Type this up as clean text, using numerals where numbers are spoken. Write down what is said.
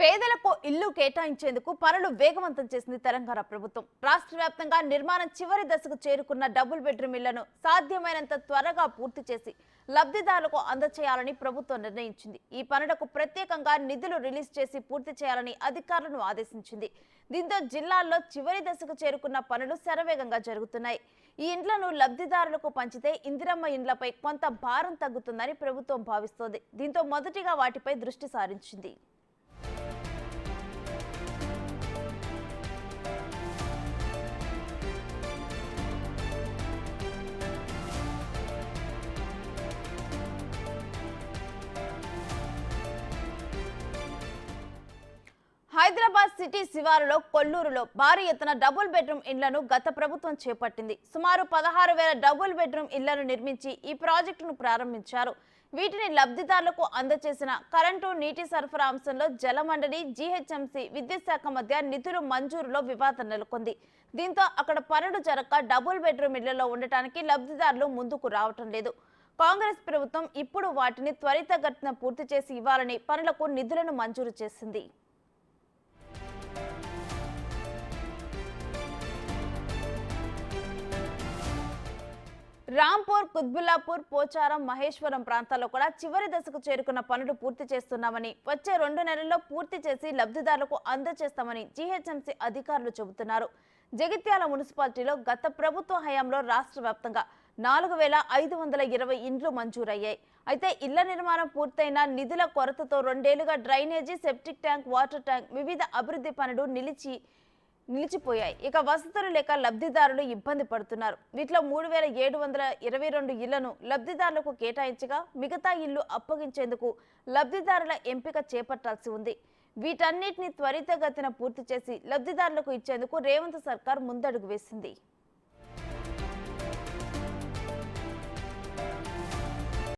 పేదలకు ఇల్లు కేటాయించేందుకు పనులు వేగవంతం చేసింది తెలంగాణ ప్రభుత్వం. రాష్ట్ర వ్యాప్తంగా నిర్మాణం చివరి దశకు చేరుకున్న డబుల్ బెడ్రూమ్ ఇళ్లను సాధ్యమైనంత త్వరగా పూర్తి చేసి లబ్ధిదారులకు అందజేయాలని ప్రభుత్వం నిర్ణయించింది. ఈ పనులకు ప్రత్యేకంగా నిధులు రిలీజ్ చేసి పూర్తి చేయాలని అధికారులను ఆదేశించింది. దీంతో జిల్లాల్లో చివరి దశకు చేరుకున్న పనులు శరవేగంగా జరుగుతున్నాయి. ఈ ఇండ్లను లబ్ధిదారులకు పంచితే ఇందిరమ్మ ఇండ్లపై కొంత భారం తగ్గుతుందని ప్రభుత్వం భావిస్తోంది. దీంతో మొదటిగా వాటిపై దృష్టి సారించింది. హైదరాబాద్ సిటీ శివారులో కొల్లూరులో భారీ ఎత్తున డబుల్ బెడ్రూమ్ ఇళ్లను గత ప్రభుత్వం చేపట్టింది. సుమారు 16,000 డబుల్ బెడ్రూమ్ ఇళ్లను నిర్మించి ఈ ప్రాజెక్టును ప్రారంభించారు. వీటిని లబ్ధిదారులకు అందజేసిన కరెంటు, నీటి సరఫరా అంశంలో జలమండలి, జీహెచ్ఎంసీ, విద్యుత్ శాఖ మధ్య నిధులు మంజూరులో వివాదం నెలకొంది. దీంతో అక్కడ పనులు జరగక డబుల్ బెడ్రూమ్ ఇళ్లలో ఉండటానికి లబ్ధిదారులు ముందుకు రావటం లేదు. కాంగ్రెస్ ప్రభుత్వం ఇప్పుడు వాటిని త్వరితగతిన పూర్తి చేసి ఇవ్వాలని పనులకు నిధులను మంజూరు చేసింది. రాంపూర్, కుత్బుల్లాపూర్, పోచారం, మహేశ్వరం ప్రాంతాల్లో కూడా చివరి దశకు చేరుకున్న పనులు పూర్తి చేస్తున్నామని, వచ్చే 2 నెలల్లో పూర్తి చేసి లబ్ధిదారులకు అందజేస్తామని జీహెచ్ఎంసీ అధికారులు చెబుతున్నారు. జగిత్యాల మున్సిపాలిటీలో గత ప్రభుత్వ హయాంలో రాష్ట్ర వ్యాప్తంగా 4,520 ఇండ్లు మంజూరయ్యాయి. అయితే ఇళ్ల నిర్మాణం పూర్తయిన నిధుల కొరతతో 2 ఏళ్లుగా drainage, septic tank, water tank, వివిధ అభివృద్ధి పనులు నిలిచిపోయాయి. ఇక వసతులు లేక లబ్ధిదారులు ఇబ్బంది పడుతున్నారు. వీటిలో 3,722 ఇళ్లను లబ్ధిదారులకు కేటాయించగా మిగతా ఇళ్లు అప్పగించేందుకు లబ్ధిదారుల ఎంపిక చేపట్టాల్సి ఉంది. వీటన్నిటిని త్వరితగతిన పూర్తి చేసి లబ్ధిదారులకు ఇచ్చేందుకు రేవంత్ సర్కార్ ముందడుగు వేసింది.